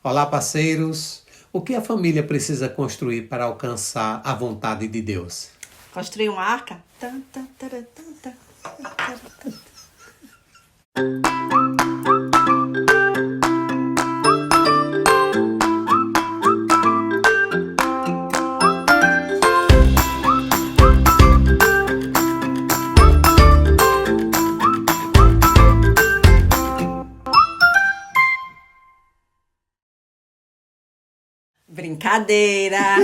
Olá, parceiros! O que a família precisa construir para alcançar a vontade de Deus? Construir uma arca? Tan, tan, taran, tan, tan, taran, tan. Brincadeira!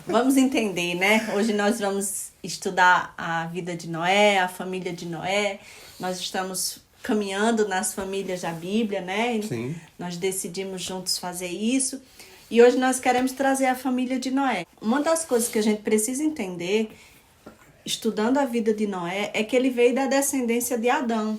Vamos entender, né? Hoje nós vamos estudar a vida de Noé, a família de Noé. Nós estamos caminhando nas famílias da Bíblia, né? Sim. Nós decidimos juntos fazer isso. E hoje nós queremos trazer a família de Noé. Uma das coisas que a gente precisa entender, estudando a vida de Noé, é que ele veio da descendência de Adão.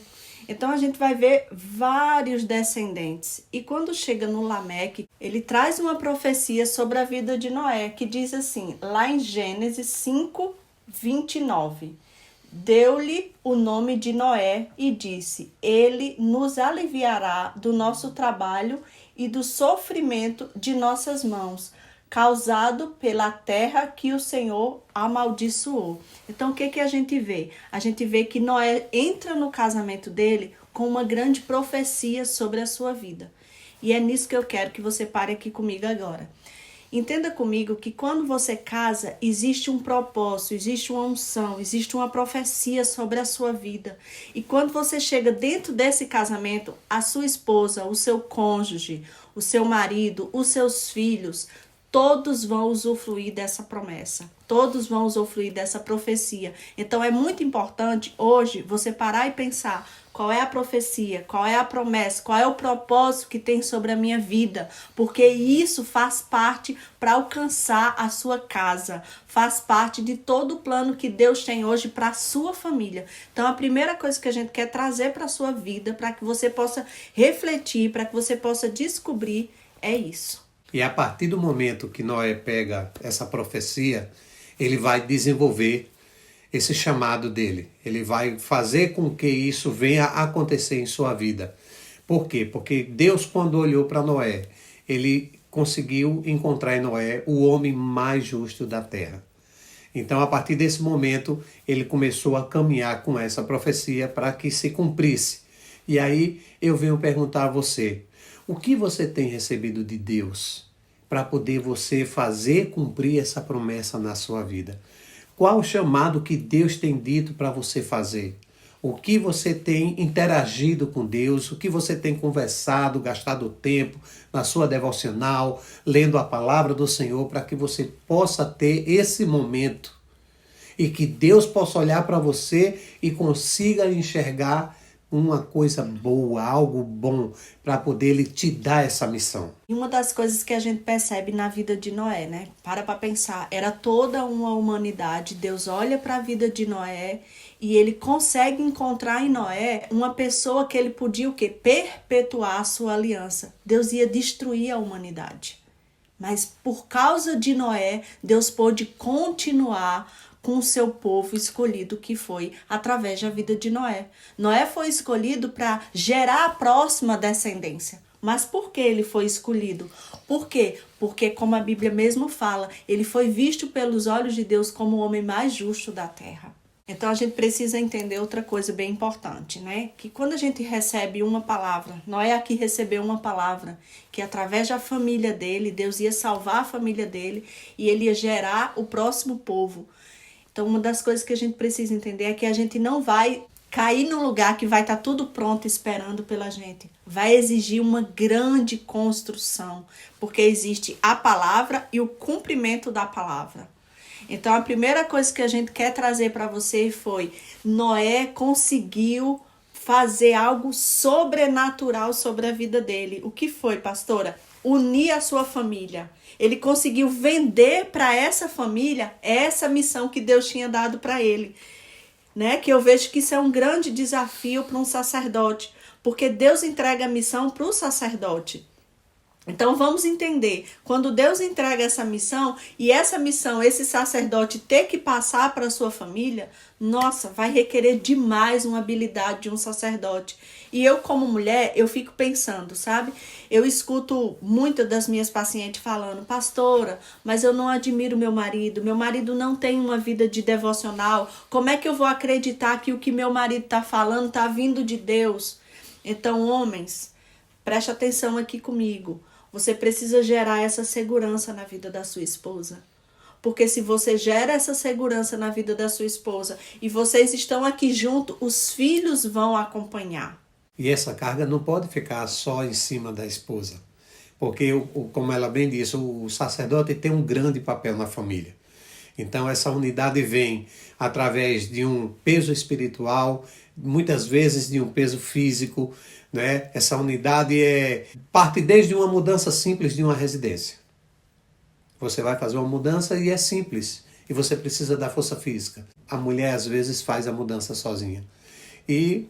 Então a gente vai ver vários descendentes. E quando chega no Lameque, ele traz uma profecia sobre a vida de Noé, que diz assim, lá em Gênesis 5, 29. Deu-lhe o nome de Noé e disse, ele nos aliviará do nosso trabalho e do sofrimento de nossas mãos, causado pela terra que o Senhor amaldiçoou. Então, o que a gente vê? A gente vê que Noé entra no casamento dele com uma grande profecia sobre a sua vida. E é nisso que eu quero que você pare aqui comigo agora. Entenda comigo que quando você casa, existe um propósito, existe uma unção, existe uma profecia sobre a sua vida. E quando você chega dentro desse casamento, a sua esposa, o seu cônjuge, o seu marido, os seus filhos, todos vão usufruir dessa promessa. Todos vão usufruir dessa profecia. Então é muito importante hoje você parar e pensar qual é a profecia, qual é a promessa, qual é o propósito que tem sobre a minha vida. Porque isso faz parte para alcançar a sua casa. Faz parte de todo o plano que Deus tem hoje para a sua família. Então a primeira coisa que a gente quer trazer para a sua vida, para que você possa refletir, para que você possa descobrir, é isso. E a partir do momento que Noé pega essa profecia, ele vai desenvolver esse chamado dele. Ele vai fazer com que isso venha a acontecer em sua vida. Por quê? Porque Deus, quando olhou para Noé, ele conseguiu encontrar em Noé o homem mais justo da terra. Então, a partir desse momento, ele começou a caminhar com essa profecia para que se cumprisse. E aí, eu venho perguntar a você, o que você tem recebido de Deus para poder você fazer cumprir essa promessa na sua vida? Qual o chamado que Deus tem dito para você fazer? O que você tem interagido com Deus? O que você tem conversado, gastado tempo na sua devocional, lendo a palavra do Senhor, para que você possa ter esse momento e que Deus possa olhar para você e consiga enxergar uma coisa boa, algo bom, para poder ele te dar essa missão. E uma das coisas que a gente percebe na vida de Noé, né? Para pensar, era toda uma humanidade. Deus olha para a vida de Noé e ele consegue encontrar em Noé uma pessoa que ele podia o quê? Perpetuar a sua aliança. Deus ia destruir a humanidade. Mas por causa de Noé, Deus pôde continuar com o seu povo escolhido, que foi através da vida de Noé. Noé foi escolhido para gerar a próxima descendência. Mas por que ele foi escolhido? Por quê? Porque, como a Bíblia mesmo fala, ele foi visto pelos olhos de Deus como o homem mais justo da terra. Então a gente precisa entender outra coisa bem importante, né? Que quando a gente recebe uma palavra, Noé aqui recebeu uma palavra, que através da família dele, Deus ia salvar a família dele e ele ia gerar o próximo povo. Então uma das coisas que a gente precisa entender é que a gente não vai cair num lugar que vai estar tudo pronto esperando pela gente. Vai exigir uma grande construção, porque existe a palavra e o cumprimento da palavra. Então a primeira coisa que a gente quer trazer para você foi: Noé conseguiu fazer algo sobrenatural sobre a vida dele. O que foi, pastora? Unir a sua família. Ele conseguiu vender para essa família essa missão que Deus tinha dado para ele. Né? Que eu vejo que isso é um grande desafio para um sacerdote, porque Deus entrega a missão para o sacerdote. Então vamos entender, quando Deus entrega essa missão, e essa missão, esse sacerdote ter que passar para a sua família, nossa, vai requerer demais uma habilidade de um sacerdote. E eu, como mulher, eu fico pensando, sabe? Eu escuto muitas das minhas pacientes falando, pastora, mas eu não admiro meu marido não tem uma vida de devocional, como é que eu vou acreditar que o que meu marido está falando está vindo de Deus? Então, homens, preste atenção aqui comigo. Você precisa gerar essa segurança na vida da sua esposa. Porque se você gera essa segurança na vida da sua esposa e vocês estão aqui juntos, os filhos vão acompanhar. E essa carga não pode ficar só em cima da esposa. Porque, como ela bem disse, o sacerdote tem um grande papel na família. Então essa unidade vem através de um peso espiritual, muitas vezes de um peso físico, né? Essa unidade parte desde uma mudança simples de uma residência. Você vai fazer uma mudança e é simples, e você precisa da força física. A mulher às vezes faz a mudança sozinha e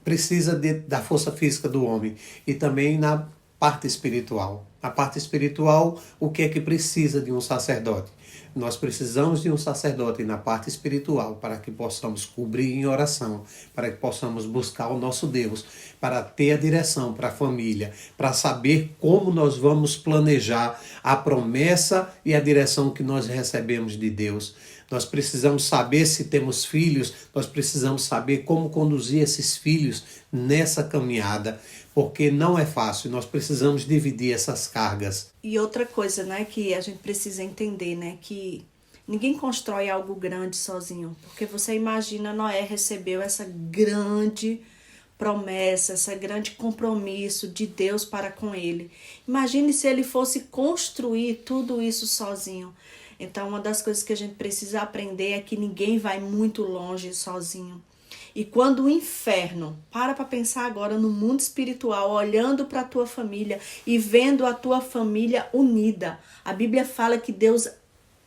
precisa da força física do homem, e também na parte espiritual. A parte espiritual, o que é que precisa de um sacerdote? Nós precisamos de um sacerdote na parte espiritual para que possamos cobrir em oração, para que possamos buscar o nosso Deus, para ter a direção para a família, para saber como nós vamos planejar a promessa e a direção que nós recebemos de Deus. Nós precisamos saber se temos filhos, nós precisamos saber como conduzir esses filhos nessa caminhada, porque não é fácil, nós precisamos dividir essas cargas. E outra coisa, né, que a gente precisa entender, né, que ninguém constrói algo grande sozinho, porque você imagina, Noé recebeu essa grande promessa, esse grande compromisso de Deus para com ele. Imagine se ele fosse construir tudo isso sozinho. Então, uma das coisas que a gente precisa aprender é que ninguém vai muito longe sozinho. E quando o inferno, para pensar agora no mundo espiritual, olhando para a tua família e vendo a tua família unida. A Bíblia fala que Deus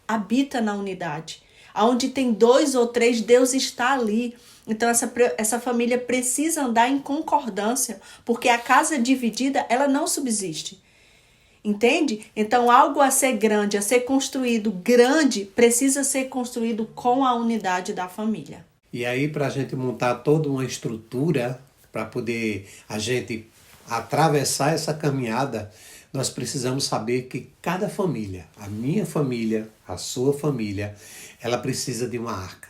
habita na unidade. Onde tem 2 ou 3, Deus está ali. Então essa família precisa andar em concordância, porque a casa dividida, ela não subsiste. Entende? Então algo a ser grande, a ser construído grande, precisa ser construído com a unidade da família. E aí, para a gente montar toda uma estrutura, para poder a gente atravessar essa caminhada, nós precisamos saber que cada família, a minha família, a sua família, ela precisa de uma arca.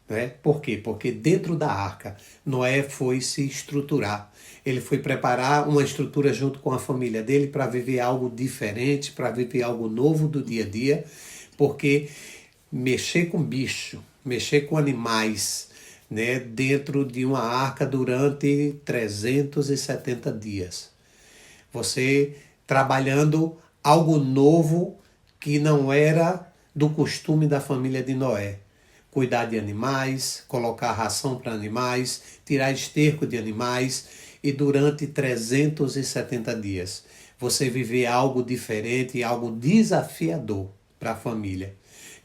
Né? Por quê? Porque dentro da arca, Noé foi se estruturar. Ele foi preparar uma estrutura junto com a família dele para viver algo diferente, para viver algo novo do dia a dia, porque mexer com bicho, mexer com animais, né, dentro de uma arca durante 370 dias. Você trabalhando algo novo que não era do costume da família de Noé. Cuidar de animais, colocar ração para animais, tirar esterco de animais, e durante 370 dias você viver algo diferente e algo desafiador para a família.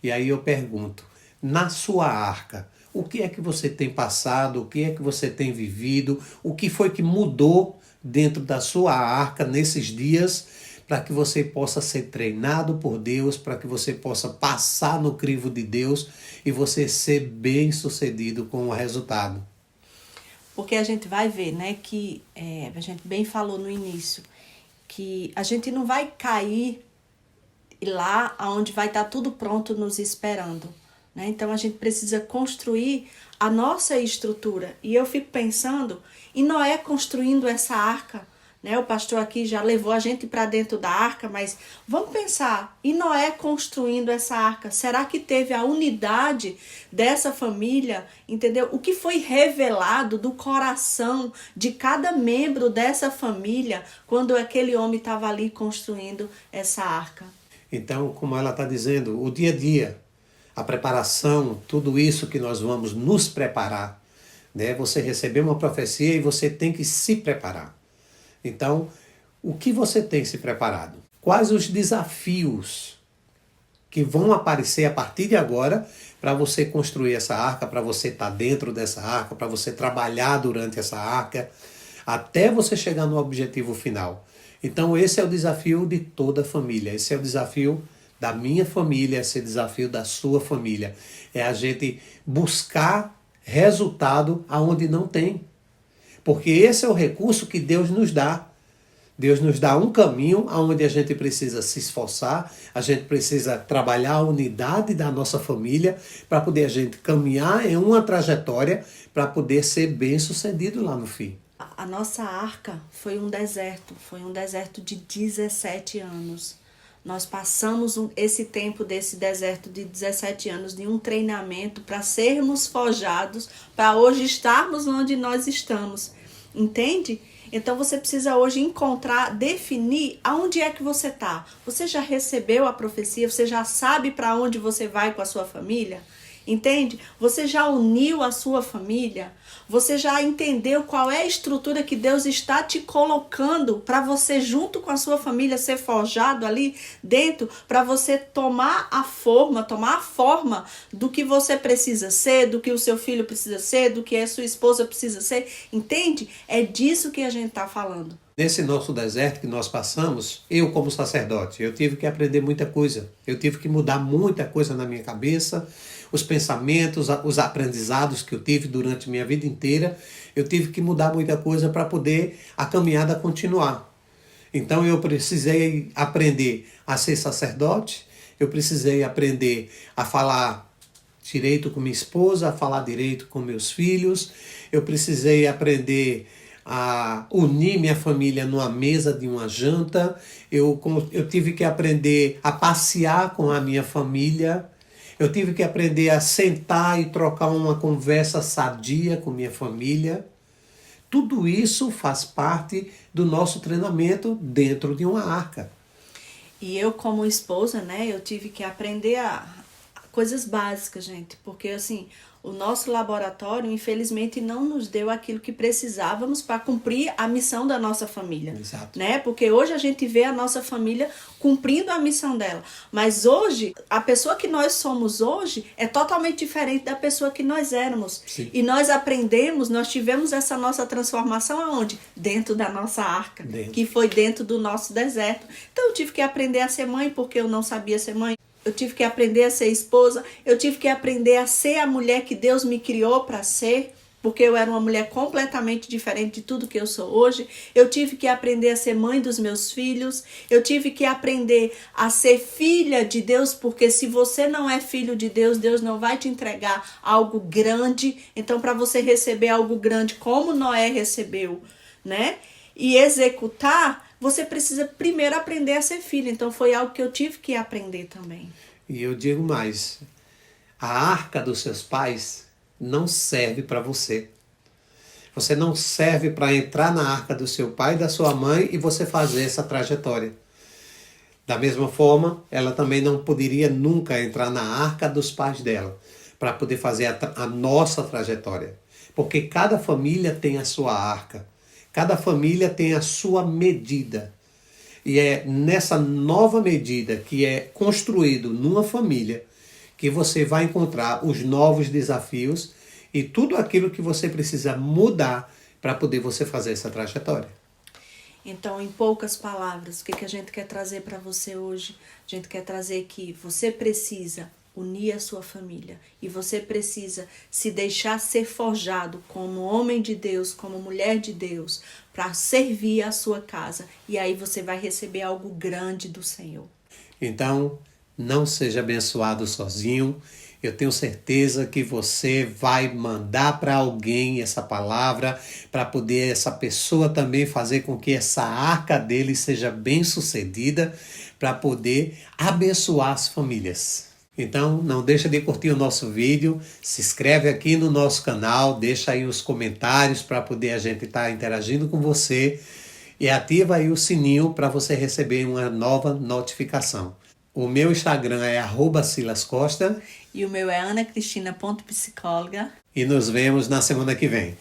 E aí eu pergunto, na sua arca, o que é que você tem passado, o que é que você tem vivido, o que foi que mudou dentro da sua arca nesses dias, para que você possa ser treinado por Deus, para que você possa passar no crivo de Deus e você ser bem sucedido com o resultado. Porque a gente vai ver, né, que a gente bem falou no início, que a gente não vai cair lá onde vai estar tudo pronto nos esperando. Né? Então a gente precisa construir a nossa estrutura. E eu fico pensando em Noé construindo essa arca. Né? O pastor aqui já levou a gente para dentro da arca, mas vamos pensar, e Noé construindo essa arca? Será que teve a unidade dessa família? Entendeu? O que foi revelado do coração de cada membro dessa família quando aquele homem estava ali construindo essa arca? Então, como ela está dizendo, o dia a dia, a preparação, tudo isso que nós vamos nos preparar, né? Você recebeu uma profecia e você tem que se preparar. Então, o que você tem se preparado? Quais os desafios que vão aparecer a partir de agora para você construir essa arca, para você estar dentro dessa arca, para você trabalhar durante essa arca, até você chegar no objetivo final? Então esse é o desafio de toda a família, esse é o desafio da minha família, esse é o desafio da sua família. É a gente buscar resultado aonde não tem. Porque esse é o recurso que Deus nos dá. Deus nos dá um caminho onde a gente precisa se esforçar, a gente precisa trabalhar a unidade da nossa família para poder a gente caminhar em uma trajetória para poder ser bem-sucedido lá no fim. A nossa arca foi um deserto de 17 anos. Nós passamos esse tempo desse deserto de 17 anos de um treinamento para sermos forjados, para hoje estarmos onde nós estamos. Entende? Então você precisa hoje encontrar, definir aonde é que você está. Você já recebeu a profecia? Você já sabe para onde você vai com a sua família? Entende? Você já uniu a sua família? Você já entendeu qual é a estrutura que Deus está te colocando para você, junto com a sua família, ser forjado ali dentro, para você tomar a forma do que você precisa ser, do que o seu filho precisa ser, do que a sua esposa precisa ser? Entende? É disso que a gente está falando. Nesse nosso deserto que nós passamos, eu como sacerdote, eu tive que aprender muita coisa. Eu tive que mudar muita coisa na minha cabeça, os pensamentos, os aprendizados que eu tive durante minha vida inteira. Eu tive que mudar muita coisa para poder a caminhada continuar. Então eu precisei aprender a ser sacerdote, eu precisei aprender a falar direito com minha esposa, a falar direito com meus filhos, eu precisei aprender a unir minha família numa mesa de uma janta, eu tive que aprender a passear com a minha família, eu tive que aprender a sentar e trocar uma conversa sadia com minha família. Tudo isso faz parte do nosso treinamento dentro de uma arca. E eu, como esposa, né, eu tive que aprender coisas básicas, gente, porque assim, o nosso laboratório, infelizmente, não nos deu aquilo que precisávamos para cumprir a missão da nossa família. Exato. Né? Porque hoje a gente vê a nossa família cumprindo a missão dela. Mas hoje, a pessoa que nós somos hoje é totalmente diferente da pessoa que nós éramos. Sim. E nós aprendemos, nós tivemos essa nossa transformação aonde? Dentro da nossa arca, que foi dentro do nosso deserto. Então eu tive que aprender a ser mãe porque eu não sabia ser mãe. Eu tive que aprender a ser esposa, eu tive que aprender a ser a mulher que Deus me criou para ser, porque eu era uma mulher completamente diferente de tudo que eu sou hoje. Eu tive que aprender a ser mãe dos meus filhos, eu tive que aprender a ser filha de Deus, porque se você não é filho de Deus, Deus não vai te entregar algo grande. Então, para você receber algo grande como Noé recebeu, né? E executar, você precisa primeiro aprender a ser filho. Então foi algo que eu tive que aprender também. E eu digo mais, a arca dos seus pais não serve para você. Você não serve para entrar na arca do seu pai e da sua mãe e você fazer essa trajetória. Da mesma forma, ela também não poderia nunca entrar na arca dos pais dela para poder fazer a nossa trajetória. Porque cada família tem a sua arca. Cada família tem a sua medida. E é nessa nova medida que é construído numa família que você vai encontrar os novos desafios e tudo aquilo que você precisa mudar para poder você fazer essa trajetória. Então, em poucas palavras, o que a gente quer trazer para você hoje? A gente quer trazer que você precisa unir a sua família e você precisa se deixar ser forjado como homem de Deus, como mulher de Deus, para servir a sua casa, e aí você vai receber algo grande do Senhor. Então, não seja abençoado sozinho. Eu tenho certeza que você vai mandar para alguém essa palavra para poder essa pessoa também fazer com que essa arca dele seja bem sucedida para poder abençoar as famílias. Então, não deixa de curtir o nosso vídeo, se inscreve aqui no nosso canal, deixa aí os comentários para poder a gente estar interagindo com você e ativa aí o sininho para você receber uma nova notificação. O meu Instagram é @silascosta e o meu é anacristina.psicóloga. e nos vemos na semana que vem.